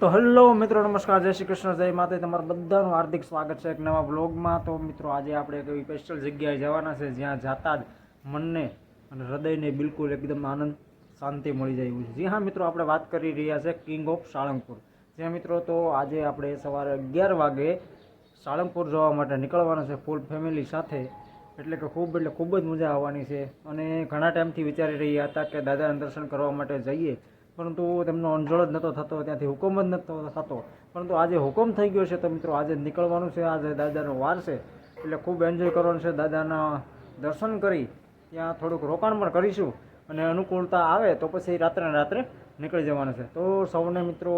તો હેલો મિત્રો, નમસ્કાર, જય શ્રી કૃષ્ણ, જય માતા. તમારું બધાનું હાર્દિક સ્વાગત છે એક નવા બ્લોગમાં. તો મિત્રો આજે આપણે એક એવી સ્પેશિયલ જગ્યાએ જવાના છે જ્યાં જાતા જ મનને અને હૃદયને બિલકુલ એકદમ આનંદ શાંતિ મળી જાય એવું છે. જી હા મિત્રો, આપણે વાત કરી રહ્યા છે કિંગ ઓફ સાળંગપુર. જ્યાં મિત્રો તો આજે આપણે સવારે 11 વાગે સાળંગપુર જવા માટે નીકળવાના છે ફૂલ ફેમિલી સાથે. એટલે ખૂબ જ મજા આવવાની છે. અને ઘણા ટાઈમથી વિચારી રહ્યા હતા કે દાદાના દર્શન કરવા માટે જઈએ, પરંતુ તેમનો અંજળ જ નહોતો થતો, ત્યાંથી હુકમ જ નહોતો થતો. પરંતુ આજે હુકમ થઈ ગયો છે. તો મિત્રો આજે નીકળવાનું છે. આજે દાદાનો વાર છે, એટલે ખૂબ એન્જોય કરવાનું છે. દાદાના દર્શન કરી ત્યાં થોડુંક રોકાણ પણ કરીશું, અને અનુકૂળતા આવે તો પછી રાત્રે નીકળી જવાનું છે. તો સૌને મિત્રો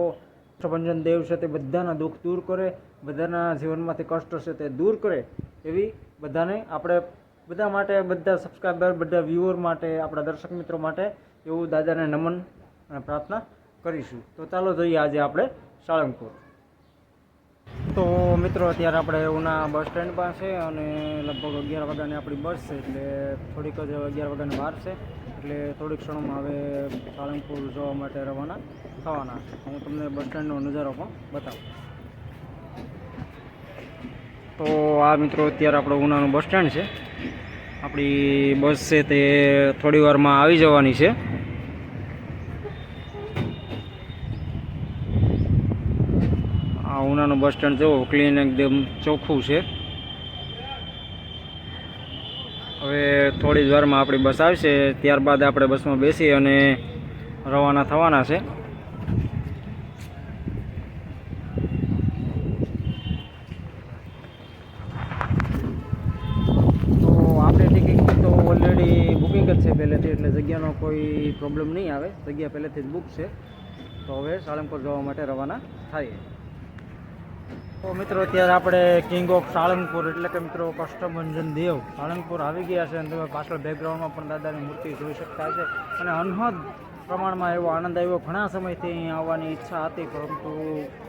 કષ્ટભંજન દેવ છે તે બધાના દુઃખ દૂર કરે, બધાના જીવનમાંથી કષ્ટ છે તે દૂર કરે, એવી બધાને આપણે બધા માટે, બધા સબસ્ક્રાઈબર, બધા વ્યુઅર માટે, આપણા દર્શક મિત્રો માટે એવું દાદાને નમન અને પ્રાર્થના કરીશું. તો ચાલો જોઈએ આજે આપણે સાળંગપુર. તો મિત્રો અત્યારે આપણે ઉના બસ સ્ટેન્ડ પાસે, અને લગભગ 11 વાગ્યાની આપણી બસ છે, એટલે થોડીક જ 11 વાગ્યાની વાર છે, એટલે થોડીક ક્ષણોમાં હવે સાળંગપુર જવા માટે રવાના થવાના છે. હું તમને બસ સ્ટેન્ડનો નજારો પણ બતાવું. તો આ મિત્રો અત્યારે આપણો ઉનાનું બસ સ્ટેન્ડ છે. આપણી બસ છે તે થોડી વારમાં આવી જવાની છે. આ ઉનાનું બસ સ્ટેન્ડ જુઓ, ક્લીન, એકદમ ચોખ્ખું છે. હવે થોડી જ વારમાં આપણી બસ આવશે, ત્યારબાદ આપણે બસમાં બેસી અને રવાના થવાના છે. તો આપણે ટિકિટ તો ઓલરેડી બુકિંગ જ છે પહેલેથી, એટલે જગ્યાનો કોઈ પ્રોબ્લેમ નહીં આવે. જગ્યા પહેલેથી જ બુક છે. તો હવે સાળંગપુર જવા માટે રવાના થઈએ. તો મિત્રો અત્યારે આપણે કિંગ ઓફ સાળંગપુર એટલે કે મિત્રો કષ્ટભંજન દેવ સાળંગપુર આવી ગયા છે. અને તમે પાછળ બેકગ્રાઉન્ડમાં પણ દાદાની મૂર્તિ જોઈ શકતા છે. અને અનહદ પ્રમાણમાં એવો આનંદ આવ્યો. ઘણા સમયથી અહીં આવવાની ઈચ્છા હતી, પરંતુ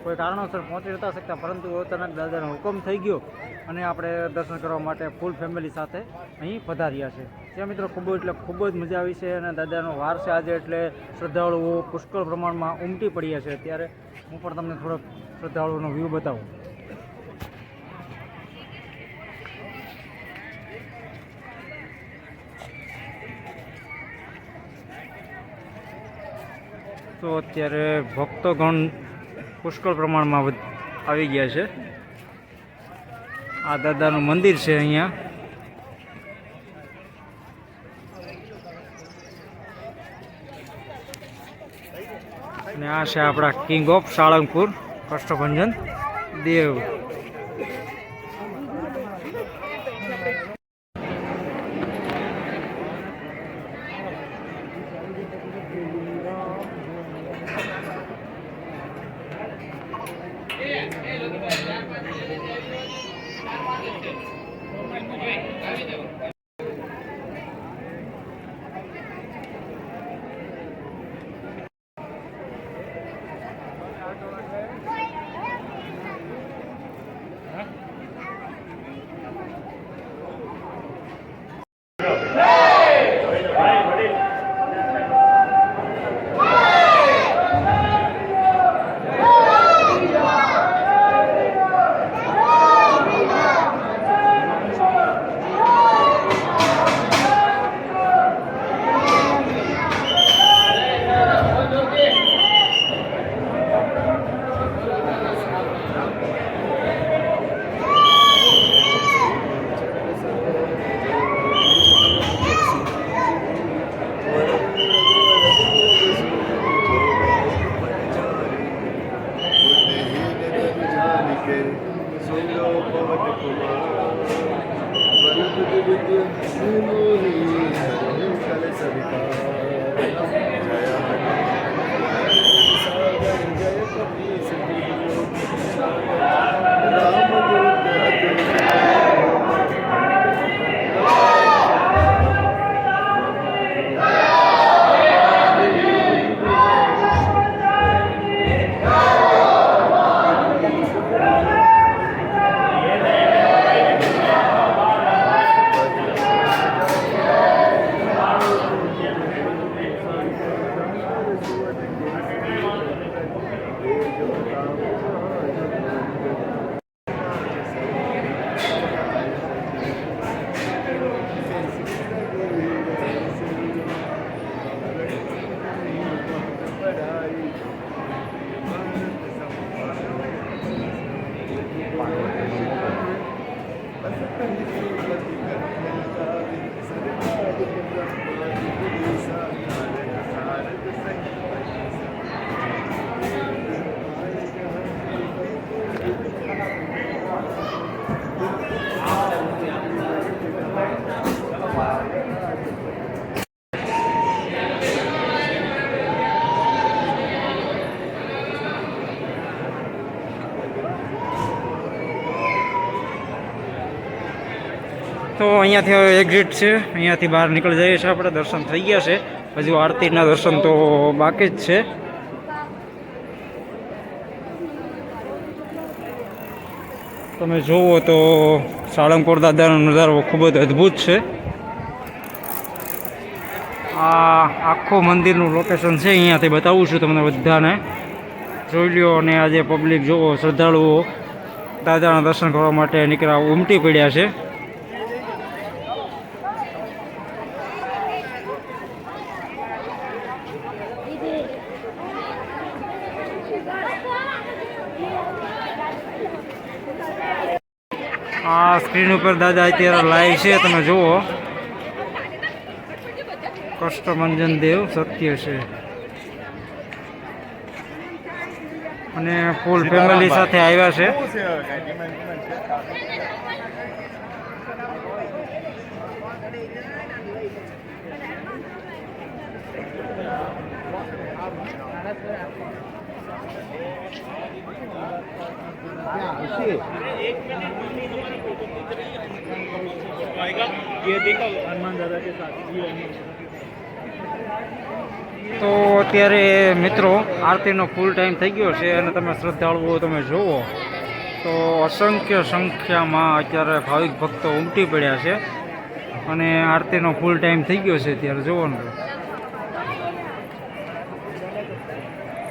કોઈ કારણોસર પહોંચી નહોતા શકતા. પરંતુ અચાનક દાદાનો હુકમ થઈ ગયો અને આપણે દર્શન કરવા માટે ફૂલ ફેમિલી સાથે અહીં પધાર્યા છે. ત્યાં મિત્રો ખૂબ જ મજા આવી છે. અને દાદાનો વાર છે આજે, એટલે શ્રદ્ધાળુઓ પુષ્કળ પ્રમાણમાં ઉમટી પડ્યા છે. અત્યારે હું પણ તમને થોડોક શ્રદ્ધાળુઓનો વ્યૂ બતાવું. તો અત્યારે ભક્તગણ પુષ્કળ પ્રમાણમાં આવી ગયા છે. આ દાદાનું મંદિર છે અહીંયા. અને આ છે આપણા કિંગ ઓફ સાળંગપુર કષ્ટભંજન દેવ. તો અહીંયાથી હવે એક્ઝિટ છે, અહીંયાથી બહાર નીકળી જઈએ છીએ આપણે. દર્શન થઈ ગયા છે, હજુ આરતીના દર્શન તો બાકી જ છે. તમે જુઓ તો સાળંગપુર દાદાનો નજારો ખૂબ જ અદ્ભુત છે. આ આખું મંદિરનું લોકેશન છે, અહીંયાથી બતાવું છું તમને બધાને. જોઈ લ્યો. અને આજે પબ્લિક જુઓ, શ્રદ્ધાળુઓ દાદાના દર્શન કરવા માટે નીકળ્યા ઉમટી પડ્યા છે. આ સ્ક્રીન ઉપર દાદા અત્યારે લાઈવ છે, તમે જુઓ. કષ્ટભંજન દેવ સત્ય છે, અને ફૂલ ફેમિલી સાથે આવ્યા છે. તો અત્યારે મિત્રો આરતીનો ફૂલ ટાઈમ થઈ ગયો છે, અને તમે શ્રદ્ધાળુઓ તમે જુઓ તો અસંખ્ય સંખ્યામાં અત્યારે ભાવિક ભક્તો ઉમટી પડ્યા છે, અને આરતીનો ફૂલ ટાઈમ થઈ ગયો છે. અત્યારે જોવાનું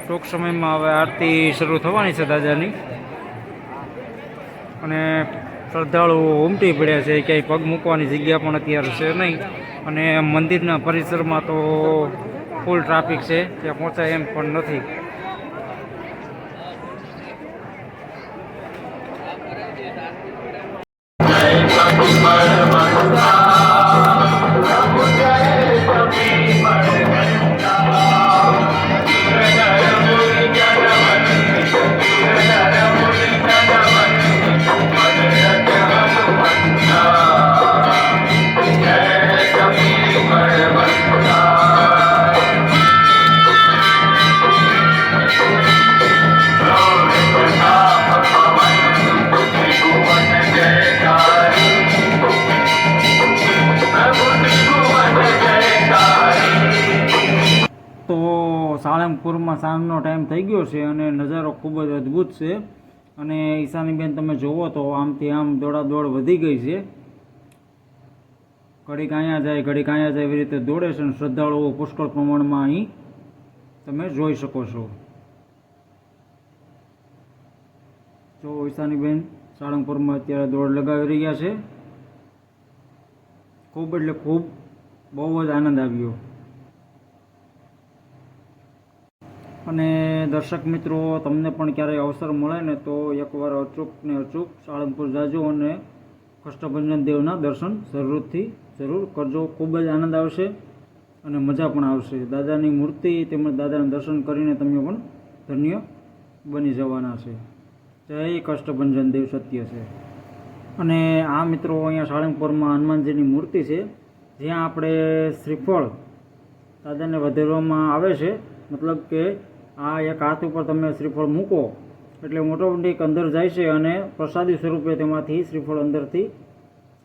ટૂંક સમયમાં હવે આરતી શરૂ થવાની છે દાદાની, અને શ્રદ્ધાળુઓ ઉમટી પડ્યા છે. ક્યાંય પગ મૂકવાની જગ્યા પણ અત્યારે છે નહીં, અને મંદિરના પરિસરમાં તો ફૂલ ટ્રાફિક છે, ત્યાં પહોંચાય એમ પણ નથી. સાળંગપુરમાં સાંજનો ટાઈમ થઈ ગયો છે, અને નજારો ખૂબ જ અદ્ભુત છે. અને ઈશાનીબેન તમે જુઓ તો આમથી આમ દોડાદોડ વધી ગઈ છે. ઘડીક અહીંયા જાય, ઘડીક અહીંયા જાય, એવી રીતે દોડે છે, અને શ્રદ્ધાળુઓ પુષ્કળ પ્રમાણમાં અહીં તમે જોઈ શકો છો. જો ઈશાનીબેન સાળંગપુરમાં અત્યારે દોડ લગાવી રહ્યા છે. ખૂબ એટલે ખૂબ બહુ જ આનંદ આવ્યો. અને દર્શક મિત્રો, તમને પણ ક્યારેય અવસર મળે ને તો એકવાર અચૂક ને અચૂક સાળંગપુર જાજો, અને કષ્ટભંજન દેવના દર્શન જરૂર કરજો. ખૂબ જ આનંદ આવશે અને મજા પણ આવશે. દાદાની મૂર્તિ તેમજ દાદાના દર્શન કરીને તમે પણ ધન્ય બની જવાના છે. જય કષ્ટભંજન દેવ સત્ય છે. અને આ મિત્રો અહીંયા સાળંગપુરમાં હનુમાનજીની મૂર્તિ છે, જ્યાં આપણે શ્રીફળ દાદાને વધારવામાં આવે છે. મતલબ કે આ એક હાથ ઉપર તમે શ્રીફળ મૂકો એટલે ઓટોમેટિક અંદર જાય છે, અને પ્રસાદી સ્વરૂપે તેમાંથી શ્રીફળ અંદરથી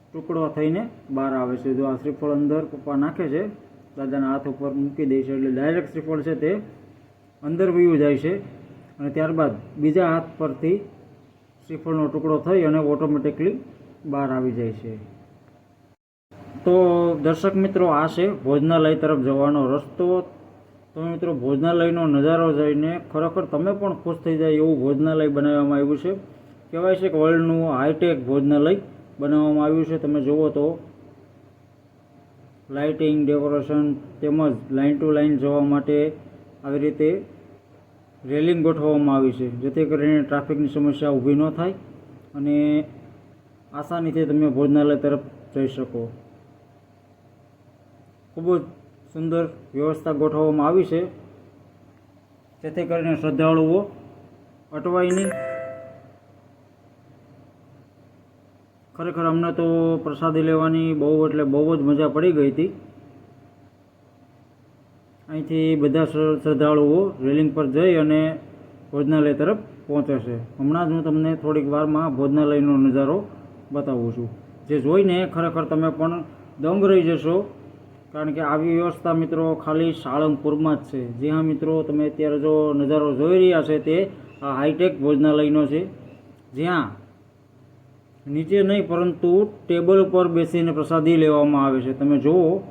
ટુકડો થઈને બહાર આવે છે. જો આ શ્રીફળ અંદર પપ્પા નાખે છે, દાદાના હાથ ઉપર મૂકી દે છે, એટલે ડાયરેક્ટ શ્રીફળ છે તે અંદર વયું જાય છે, અને ત્યારબાદ બીજા હાથ પરથી શ્રીફળનો ટુકડો થઈ અને ઓટોમેટિકલી બહાર આવી જાય છે. તો દર્શક મિત્રો, આ છે ભોજનાલય તરફ જવાનો રસ્તો. તો મિત્રો, ભોજનાલયનો નજારો જોઈને ખરેખર તમે પણ ખુશ થઈ જાય એવું ભોજનાલય બનાવવામાં આવ્યું છે. કહેવાય છે કે વર્લ્ડનું હાઈટેક ભોજનાલય બનાવવામાં આવ્યું છે. તમે જુઓ તો લાઇટિંગ, ડેકોરેશન તેમજ લાઇન ટુ લાઇન જવા માટે આવી રીતે રેલિંગ ગોઠવવામાં આવી છે, જેથી કરીને ટ્રાફિકની સમસ્યા ઊભી ન થાય. અને આસાનીથી તમે ભોજનાલય તરફ જઈ શકો. ખૂબ જ સુંદર વ્યવસ્થા ગોઠવવામાં આવી છે, જેથી કરીને શ્રદ્ધાળુઓ અટવાય નહીં. ખરેખર અમને તો પ્રસાદી લેવાની બહુ એટલે બહુ જ મજા પડી ગઈ હતી. અહીંથી બધા શ્રદ્ધાળુઓ રેલિંગ પર જઈ અને ભોજનાલય તરફ પહોંચે છે. હમણાં જ હું તમને થોડીક વારમાં ભોજનાલયનો નજારો બતાવું છું, જે જોઈને ખરેખર તમે પણ દંગ રહી જશો. કારણ કે આવી વ્યવસ્થા મિત્રો ખાલી સાળંગપુરમાં જ છે. જી હા મિત્રો, તમે અત્યારે જો નજારો જોઈ રહ્યા છે તે આ હાઈટેક ભોજનાલયનો છે, જ્યાં નીચે નહીં પરંતુ ટેબલ પર બેસીને પ્રસાદી લેવામાં આવે છે. તમે જુઓ,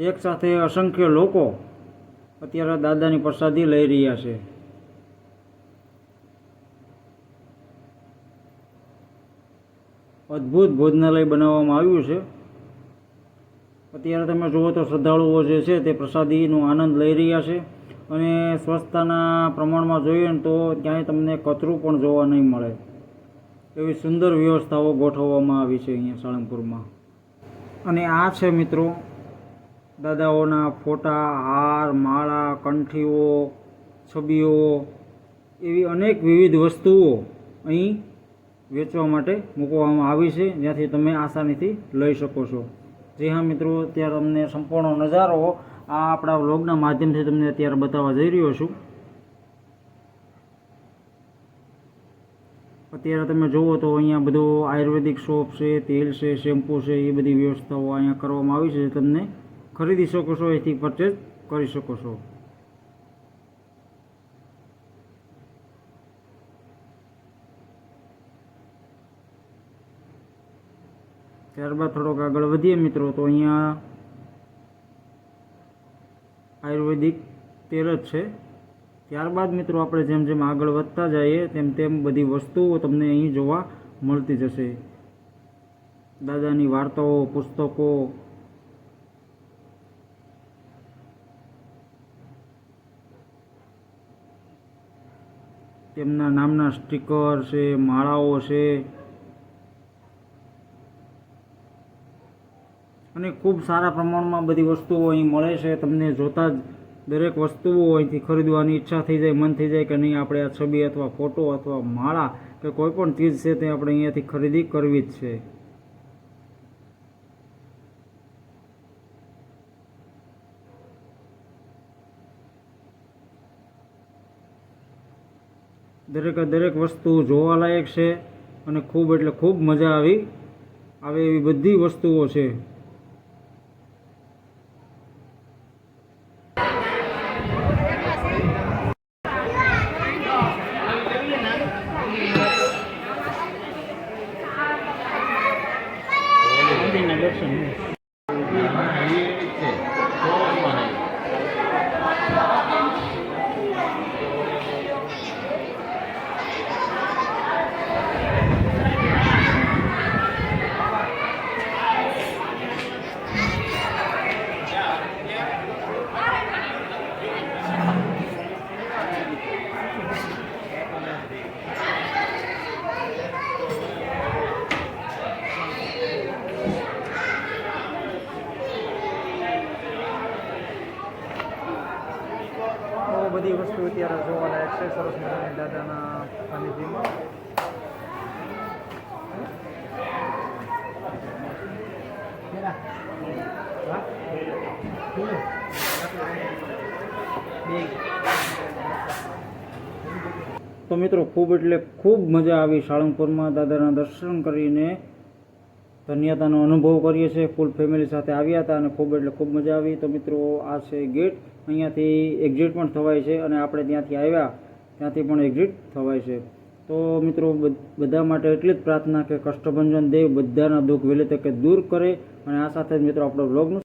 એક સાથે અસંખ્ય લોકો અત્યારે દાદાની પ્રસાદી લઈ રહ્યા છે. અદ્ભુત ભોજનાલય બનાવવામાં આવ્યું છે. અત્યારે તમે જુઓ તો શ્રદ્ધાળુઓ જે છે તે પ્રસાદીનો આનંદ લઈ રહ્યા છે. અને સ્વચ્છતાના પ્રમાણમાં જોઈએ ને તો ક્યાંય તમને કચરું પણ જોવા નહીં મળે, એવી સુંદર વ્યવસ્થાઓ ગોઠવવામાં આવી છે અહીંયા સાળંગપુરમાં. અને આ છે મિત્રો દાદાઓના ફોટા, હાર, માળા, કંઠીઓ, છબીઓ, એવી અનેક વિવિધ વસ્તુઓ અહીં વેચવા માટે મૂકવામાં આવી છે, જ્યાંથી તમે આસાનીથી લઈ શકો છો. જી હા મિત્રો, અત્યારે તમને સંપૂર્ણ નજારો આ આપણા વ્લોગના માધ્યમથી તમને અત્યારે બતાવવા જઈ રહ્યો છું. અત્યારે તમે જુઓ તો અહીંયા બધો આયુર્વેદિક સોપ છે, તેલ છે, શેમ્પૂ છે, એ બધી વ્યવસ્થાઓ અહીંયા કરવામાં આવી છે. તમને ખરીદી શકો છો, એથી પરચેઝ કરી શકો છો. ત્યારબાદ થોડોક આગળ વધીએ મિત્રો, તો અહીંયા આયુર્વેદિક તેલ જ છે. ત્યારબાદ મિત્રો આપણે જેમ જેમ આગળ વધતા જઈએ તેમ તેમ બધી વસ્તુઓ તમને અહીં જોવા મળતી જશે. દાદાની વાર્તાઓ, પુસ્તકો, તેમના નામના સ્ટીકર છે, માળાઓ છે, અને ખૂબ સારા પ્રમાણમાં બધી વસ્તુઓ અહીં મળે છે. તમને જોતા જ દરેક વસ્તુઓ અહીંથી ખરીદવાની ઈચ્છા થઈ જાય, મન થઈ જાય કે નહીં આપણે આ છબી અથવા ફોટો અથવા માળા કે કોઈ પણ ચીજ છે તે આપણે અહીંયાથી ખરીદી કરવી જ છે. દરેકે દરેક વસ્તુ જોવાલાયક છે અને ખૂબ એટલે ખૂબ મજા આવે એવી બધી વસ્તુઓ છે. બધી વસ્તુ અત્યારે જોવાલાયક છે સરસ મજાની દાદાના સાનિધ્યમાં. તો મિત્રો ખૂબ એટલે ખૂબ મજા આવી સાળંગપુરમાં દાદાના દર્શન કરીને. ધન્યતાનો અનુભવ કરીએ છીએ. ફૂલ ફેમિલી સાથે આવ્યા હતા અને ખૂબ એટલે ખૂબ મજા આવી. તો મિત્રો આ છે ગેટ, અહીંયાથી એક્ઝિટ પણ થવાય છે અને આપણે ત્યાંથી આવ્યા ત્યાંથી પણ એક્ઝિટ થવાય છે. તો મિત્રો બધા માટે એટલી જ પ્રાર્થના કે કષ્ટભંજન દેવ બધાના દુઃખ વહેલી તકે દૂર કરે. અને આ સાથે જ મિત્રો આપણો વ્લોગનું